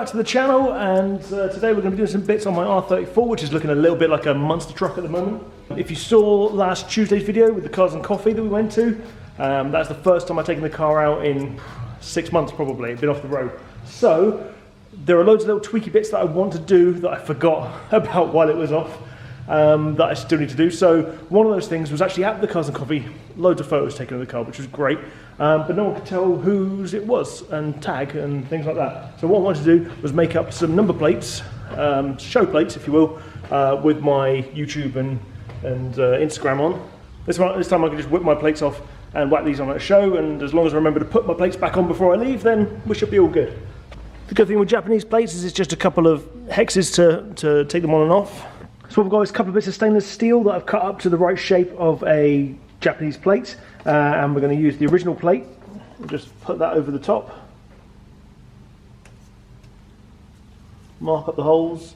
back to the channel, and today we're going to be doing some bits on my R34, which is looking a little bit like a monster truck at the moment. If you saw last Tuesday's video with the cars and coffee that we went to, that's the first time I've taken the car out in 6 months probably. It's been off the road. So there are loads of little tweaky bits that I want to do that I forgot about while it was off, that I still need to do. So one of those things was actually at the cars and coffee, loads of photos taken of the car, which was great. But no one could tell whose it was and tag and things like that. So what I wanted to do was make up some number plates, show plates if you will, with my YouTube and Instagram on. This time I can just whip my plates off and whack these on at a show, and as long as I remember to put my plates back on before I leave, then we should be all good. The good thing with Japanese plates is it's just a couple of hexes to take them on and off. So we've got a couple of bits of stainless steel that I've cut up to the right shape of a Japanese plate, and we're going to use the original plate. We'll just put that over the top, mark up the holes,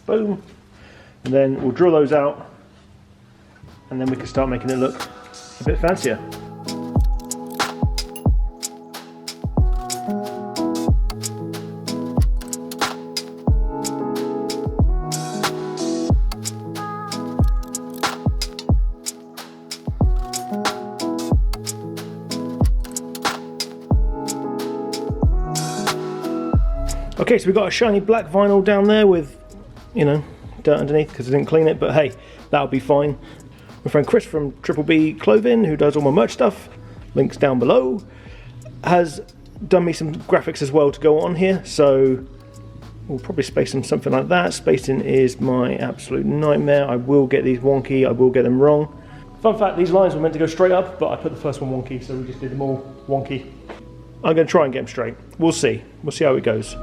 boom, and then we'll drill those out, and then we can start making it look a bit fancier. Okay, so we've got a shiny black vinyl down there with, you know, dirt underneath because I didn't clean it, but hey, that'll be fine. My friend Chris from Triple B Clothing, who does all my merch stuff, links down below, has done me some graphics as well to go on here, so we'll probably space them something like that. Spacing is my absolute nightmare. I will get these wonky, I will get them wrong. Fun fact, these lines were meant to go straight up, but I put the first one wonky, so we just did them all wonky. I'm going to try and get them straight. We'll see how it goes.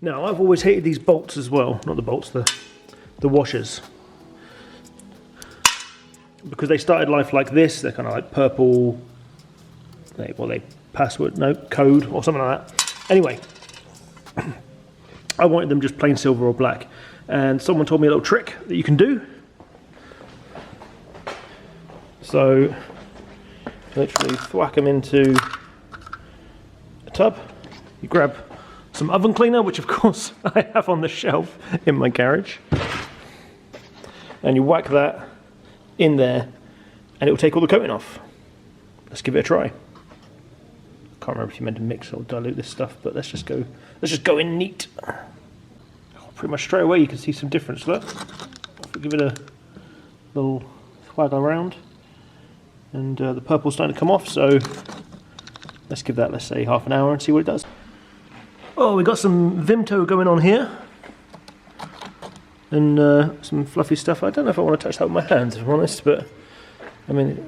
Now, I've always hated these bolts as well, not the bolts, the washers, because they started life like this. They're kind of like purple, code or something like that. Anyway, I wanted them just plain silver or black, and someone told me a little trick that you can do. So literally thwack them into a tub, you grab some oven cleaner, which of course I have on the shelf in my garage, and you whack that in there and it will take all the coating off. Let's give it a try. Can't remember if you meant to mix or dilute this stuff, but let's just go in neat. Pretty much straight away you can see some difference. Look, if we give it a little swag around, and the purple's starting to come off, so let's give that, let's say, half an hour and see what it does. Oh, we got some Vimto going on here, and some fluffy stuff. I don't know if I want to touch that with my hands, if I'm honest, but I mean,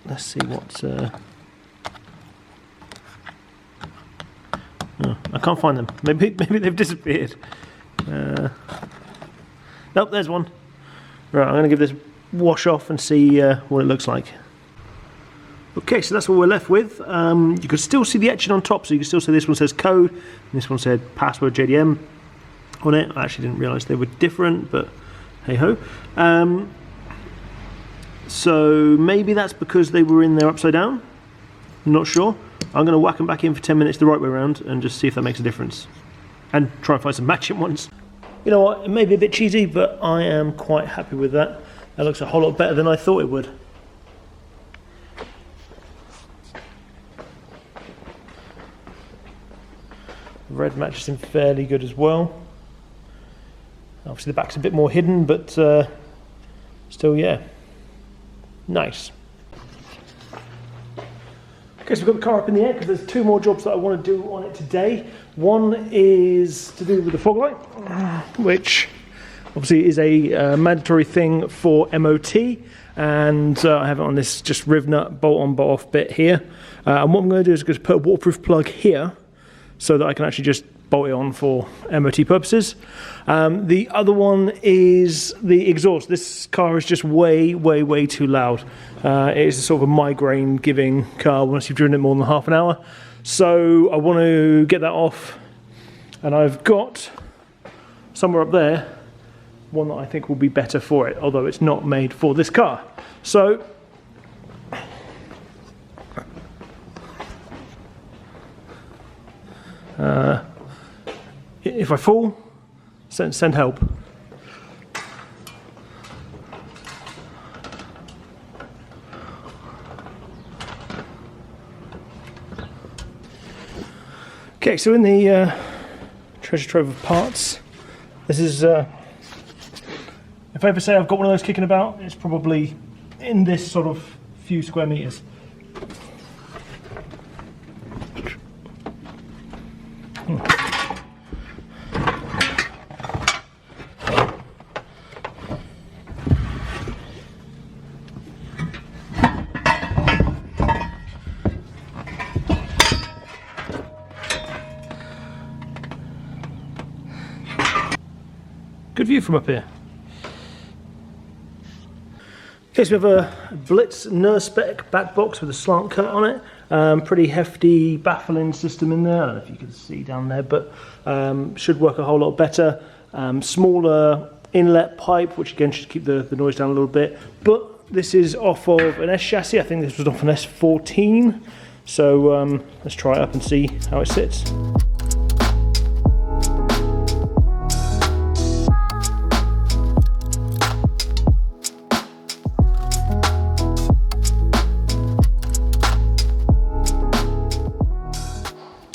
let's see what's. Oh, I can't find them. Maybe they've disappeared. Nope, there's one. Right, I'm going to give this wash off and see what it looks like. Okay, so that's what we're left with. You can still see the etching on top, so you can still see this one says code, and this one said password JDM on it. I actually didn't realise they were different, but hey ho. So maybe that's because they were in there upside down. I'm not sure. I'm going to whack them back in for 10 minutes the right way around and just see if that makes a difference. And try and find some matching ones. You know what, it may be a bit cheesy, but I am quite happy with that. That looks a whole lot better than I thought it would. Red matches in fairly good as well. Obviously the back's a bit more hidden, but still, yeah, nice. Okay, so we've got the car up in the air because there's two more jobs that I want to do on it today. One is to do with the fog light, which obviously is a mandatory thing for MOT, and I have it on this just riv nut bolt on bolt off bit here. And what I'm going to do is just put a waterproof plug here, so that I can actually just bolt it on for MOT purposes. The other one is the exhaust. This car is just way too loud. It is a sort of a migraine giving car once you've driven it more than half an hour. So I want to get that off, and I've got somewhere up there one that I think will be better for it, although it's not made for this car. So if I fall, send help. Okay, so in the treasure trove of parts, this is, if I ever say I've got one of those kicking about, it's probably in this sort of few square meters. Good view from up here. Okay, so we have a Blitz Nurspec back box with a slant cut on it. Pretty hefty baffling system in there. I don't know if you can see down there, but should work a whole lot better. Smaller inlet pipe, which again should keep the noise down a little bit. But this is off of an S chassis. I think this was off an S14. So let's try it up and see how it sits.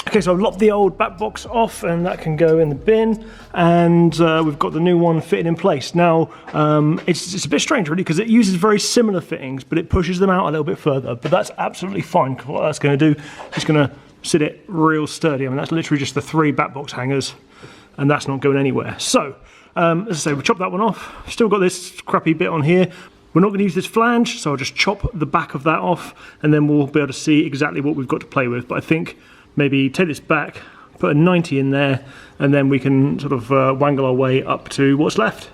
Okay, so I've lopped the old back box off and that can go in the bin, and we've got the new one fitted in place. Now, it's a bit strange really, because it uses very similar fittings, but it pushes them out a little bit further, but that's absolutely fine. What that's going to do is going to sit it real sturdy. I mean, that's literally just the 3 back box hangers, and that's not going anywhere. So, as I say, we'll chop that one off. Still got this crappy bit on here. We're not going to use this flange, so I'll just chop the back of that off, and then we'll be able to see exactly what we've got to play with. But I think maybe take this back, put a 90 in there, and then we can sort of wangle our way up to what's left.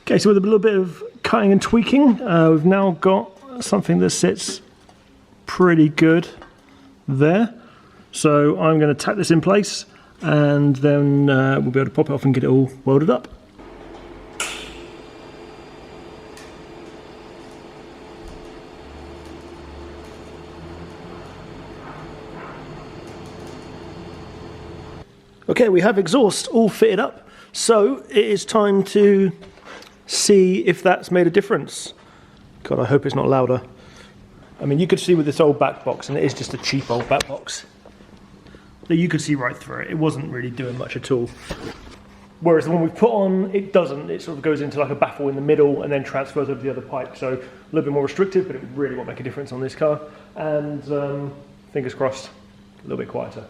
Okay, so with a little bit of cutting and tweaking, we've now got something that sits pretty good there. So I'm going to tack this in place, and then we'll be able to pop it off and get it all welded up. Okay, we have exhaust all fitted up, so it is time to see if that's made a difference. God, I hope it's not louder. I mean, you could see with this old back box, and it is just a cheap old back box, that you could see right through it. It wasn't really doing much at all. Whereas the one we put on, it doesn't. It sort of goes into like a baffle in the middle and then transfers over the other pipe. So a little bit more restrictive, but it really won't make a difference on this car. And fingers crossed, a little bit quieter.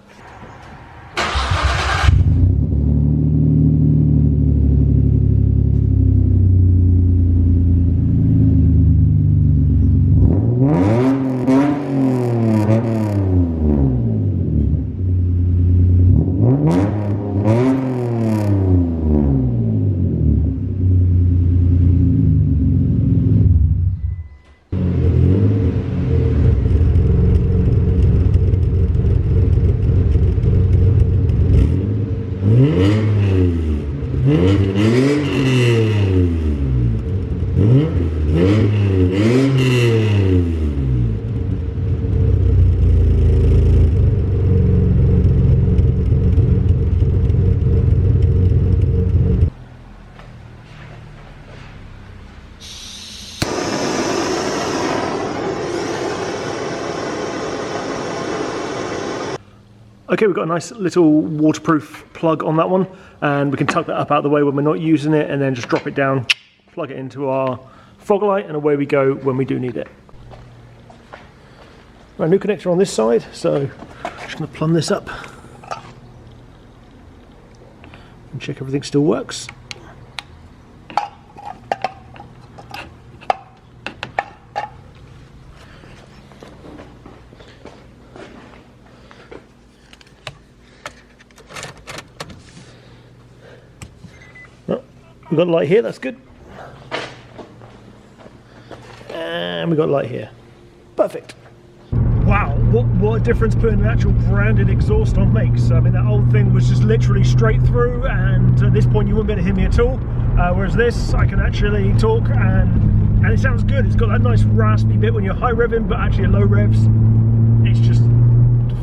Okay, we've got a nice little waterproof plug on that one, and we can tuck that up out of the way when we're not using it, and then just drop it down, plug it into our fog light, and away we go when we do need it. Right, new connector on this side, so I'm just going to plumb this up and check everything still works. We've got light here, that's good. And we've got light here. Perfect. Wow, what a difference putting an actual branded exhaust on makes. I mean, that old thing was just literally straight through, and at this point you wouldn't be able to hear me at all. Whereas this, I can actually talk, and it sounds good. It's got that nice raspy bit when you're high revving, but actually at low revs, it's just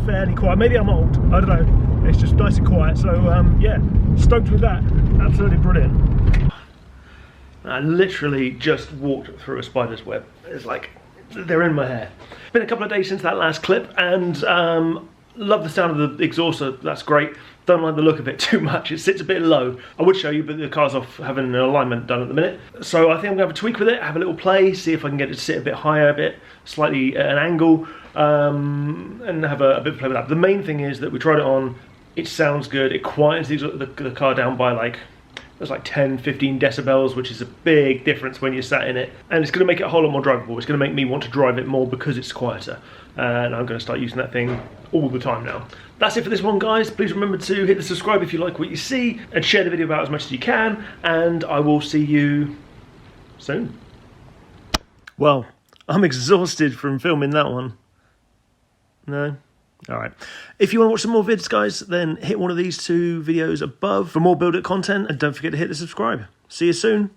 fairly quiet. Maybe I'm old, I don't know. It's just nice and quiet, so yeah, stoked with that. Absolutely brilliant. I literally just walked through a spider's web. It's like, they're in my hair. Been a couple of days since that last clip, and love the sound of the exhaust, so that's great. Don't like the look of it too much, it sits a bit low. I would show you, but the car's off having an alignment done at the minute. So I think I'm gonna have a tweak with it, have a little play, see if I can get it to sit a bit higher, a bit slightly at an angle, and have a bit of play with that. But the main thing is that we tried it on, it sounds good, it quiets the car down by like, it's like 10-15 decibels, which is a big difference when you're sat in it, and it's going to make it a whole lot more drivable. It's going to make me want to drive it more because it's quieter, and I'm going to start using that thing all the time now. That's it for this one, guys. Please remember to hit the subscribe if you like what you see, and share the video about as much as you can, and I will see you soon. Well, I'm exhausted from filming that one. No? Alright, if you want to watch some more vids, guys, then hit one of these two videos above for more Build It content, and don't forget to hit the subscribe. See you soon.